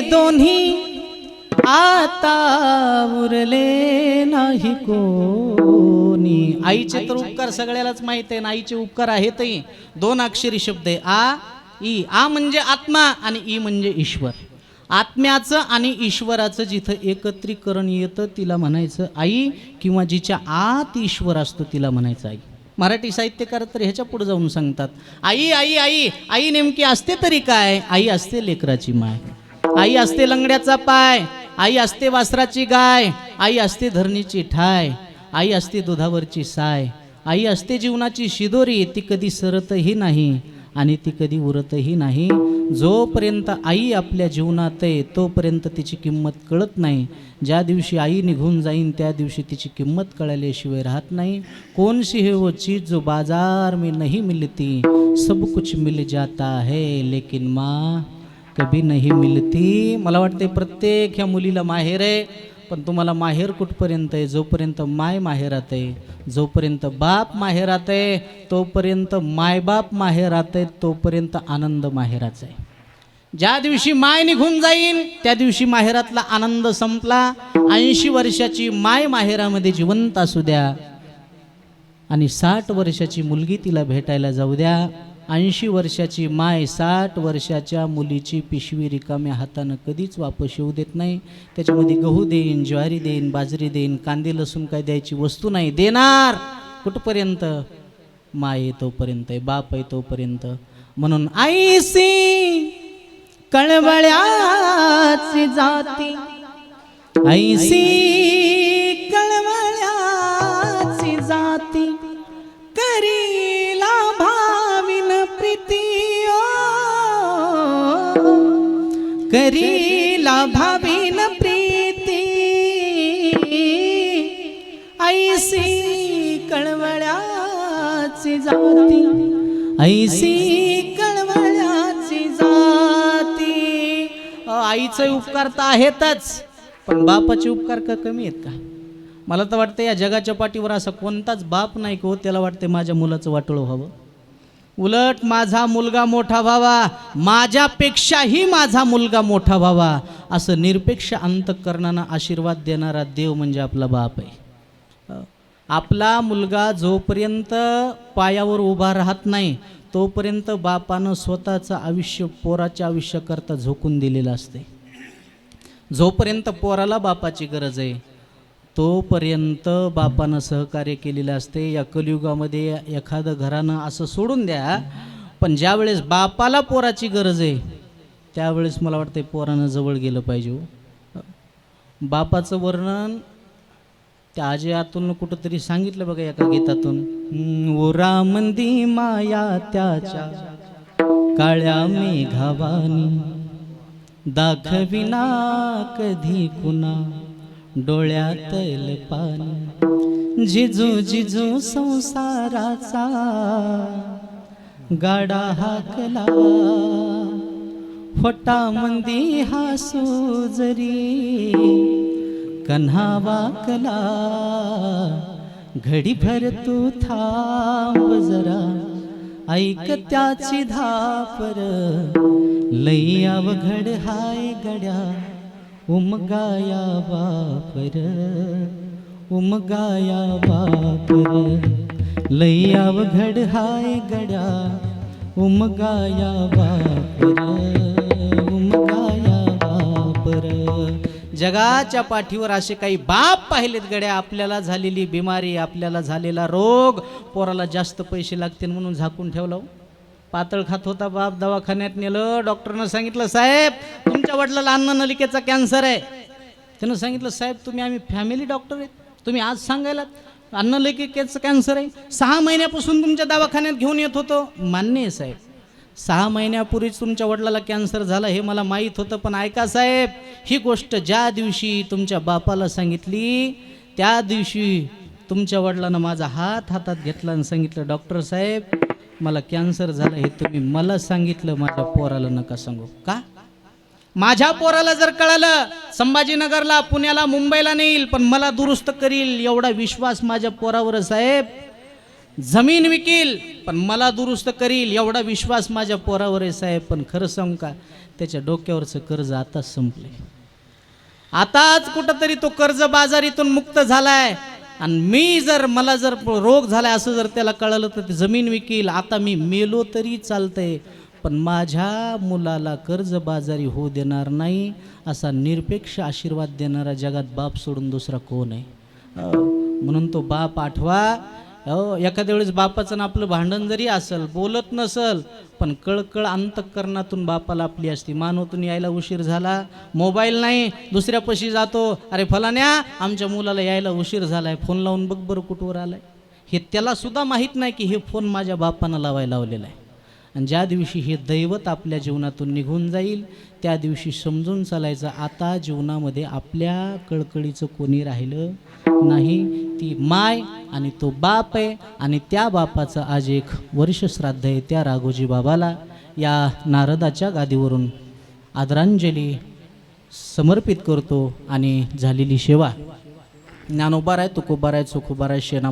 दोन्ही आता उरले नाही कोणी. आईचे तर उपकार सगळ्यालाच माहित आहे ना. आईचे उपकार आहेतही. दोन अक्षरी शब्द आहे आ ई. आ म्हणजे आत्मा आणि ई म्हणजे ईश्वर. आत्म्याचं आणि ईश्वराचं जिथं एकत्रीकरण येतं तिला म्हणायचं आई, किंवा जिच्या आत ईश्वर असतो तिला म्हणायचं आई. मराठी साहित्यकार तर ह्याच्या पुढे जाऊन सांगतात आई आई आई. आई नेमकी असते तरी काय? आई असते लेकराची माय. आई असते लंगड्याचा पाय. आई असते वासराची गाय. आई असते धरणीची ठाय. आई असते दुधावरची साय. आई असते जीवनाची शिदोरी. ती कधी सरतही नाही आणि ती कधी उरतही नाही. जोपर्यंत आई आपल्या जीवनात आहे तोपर्यंत तिची किंमत कळत नाही. ज्या दिवशी आई निघून जाईन त्या दिवशी तिची किंमत कळल्याशिवाय राहत नाही. कौन सी है वो चीज़ जो बाजार में नहीं मिलती, सब कुछ मिल जाता है लेकिन माँ कभी नहीं मिलती. मला वाटते प्रत्येक ह्या मुलीला माहेर आहे, पण तुम्हाला माहेर कुठपर्यंत आहे? जोपर्यंत माय माहेरात आहे, जोपर्यंत बाप माहेरात आहे, तोपर्यंत मायबाप माहेरात आहे, तोपर्यंत आनंद माहेराचा आहे. ज्या दिवशी माय निघून जाईन त्या दिवशी माहेरातला आनंद संपला. 80 वर्षाची माय माहेरामध्ये जिवंत असू द्या आणि 60 वर्षाची मुलगी तिला भेटायला जाऊ द्या. 80 वर्षाची माय 60 वर्षाच्या मुलीची पिशवी रिकाम्या हातानं कधीच वापस येऊ देत नाही. त्याच्यामध्ये गहू देईन, ज्वारी देईन, बाजरी देईन, कांदे लसूण काय द्यायची वस्तू नाही. देणार कुठपर्यंत? माय आहे तोपर्यंत आहे, बाप आहे तोपर्यंत. म्हणून आईसी कळवळ्याची जाती, आईसी कळवळ्याची जाती, करीला भाविन प्रीती ओ, करीला भाविन प्रीती, आईसी कळवळ्याची जाती, आईसी कळवळ्याची जाती. आईचे उपकार तर आहेतच, पण बापाचे उपकार का कमी आहेत का? मला तर वाटतं या जगाच्या पाठीवर असा कोणताच बाप नाही को त्याला वाटते माझ्या मुलाचं वाटोळं व्हावं. उलट माझा मुलगा मोठा व्हावा, माझ्यापेक्षाही माझा मुलगा मोठा व्हावा, असं निरपेक्ष अंतःकरणानं आशीर्वाद देणारा देव म्हणजे आपला बाप आहे. आपला मुलगा जोपर्यंत पायावर उभा राहत नाही तोपर्यंत बापानं स्वतःचं आयुष्य पोराच्या आयुष्याकरता झोकून दिलेलं असते. जोपर्यंत पोराला बापाची गरज आहे तोपर्यंत बापानं सहकार्य केलेलं असते. या कलियुगामध्ये एखादं घरानं असं सोडून द्या, पण ज्यावेळेस बापाला पोराची गरज आहे त्यावेळेस मला वाटतं पोरानं जवळ गेलं पाहिजे. बापाचं वर्णन त्या अजयातून कुठंतरी सांगितलं बघा एका गीतातून. ओरामंदी माया त्याच्या काळ्या मेघावानी, दाखविना कधी कुणा डोळ्यातल पाणी, जिजू जिजू संसाराचा गाडा हाकला, फोटामंदी हासू जरी कन्हा वाकला, घडीभर तू थांब जरा ऐक त्याची धापर, लई अवघड हाय गड्या उमगाया बापर, उमगाया बापर, लई अवघड हाय गड्या उमगाया बापर, उमगाया बापर. जगाच्या पाठीवर असे काही बाप पाहिलेत गड्या. आपल्याला झालेली बिमारी, आपल्याला झालेला रोग पोराला जास्त पैसे लागतील म्हणून झाकून ठेवलं. पातळ खात होता बाप, दवाखान्यात नेलं, डॉक्टरनं सांगितलं साहेब तुमच्या वडिलाला अन्ननलिकेचा कॅन्सर आहे. त्यानं सांगितलं साहेब तुम्ही आम्ही फॅमिली डॉक्टर आहेत, तुम्ही आज सांगायला अन्ननलिकेचं कॅन्सर आहे. 6 महिन्यापासून तुमच्या दवाखान्यात घेऊन येत होतो. मान्य आहे साहेब, 6 महिन्यापूर्वीच तुमच्या वडिलाला कॅन्सर झाला हे मला माहीत होतं, पण ऐका साहेब ही गोष्ट ज्या दिवशी तुमच्या बापाला सांगितली त्या दिवशी तुमच्या वडिलांनं माझा हात हातात घेतला आणि सांगितलं डॉक्टर साहेब मला कॅन्सर झालं हे तुम्ही मला सांगितलं, माझ्या पोराला नका सांगू. का? माझ्या पोराला जर कळालं संभाजीनगरला, पुण्याला, मुंबईला नेईल पण मला दुरुस्त करील एवढा विश्वास माझ्या पोरावर साहेब. जमीन विकील पण मला दुरुस्त करील एवढा विश्वास माझ्या पोरावर आहे साहेब. पण खरं सांगू का, त्याच्या डोक्यावरचं कर्ज आताच संपले. आताच कुठंतरी तो कर्ज बाजारीतून मुक्त झालाय. आणि मी जर मला जर रोग झालाय असं जर त्याला कळलं तर ते जमीन विकील. आता मी मेलो तरी चालतंय, पण माझ्या मुलाला कर्जबाजारी होऊ देणार नाही असा निरपेक्ष आशीर्वाद देणारा जगात बाप सोडून दुसरा कोण आहे. म्हणून तो बाप आठवा. एखाद्या वेळेस बापाचं आणि आपलं भांडण जरी असेल, बोलत नसल, पण कळकळ अंतःकरणातून बापाला आपली असती. मानवतून यायला उशीर झाला, मोबाईल नाही, दुसऱ्यापाशी जातो, अरे फलाण्या आमच्या मुलाला यायला उशीर झालाय, फोन लावून बघ बरं कुठवर आलाय. हे त्याला सुद्धा माहीत नाही की हे फोन माझ्या बापानं लावायला लावलेला आहे. आणि ज्या दिवशी हे दैवत आपल्या जीवनातून निघून जाईल त्या दिवशी समजून चालायचं, आता जीवनामध्ये आपल्या कळकळीचं कोणी राहिलं नाही. ती माय आणि तो बाप आहे. आणि त्या बापाचं आज एक वर्ष श्राद्ध आहे. त्या राघोजी बाबाला या नारदाच्या गादीवरून आदरांजली समर्पित करतो. आणि झालेली सेवा ज्ञानोबा राय तुकोबा राय चोखोबा राय शेणा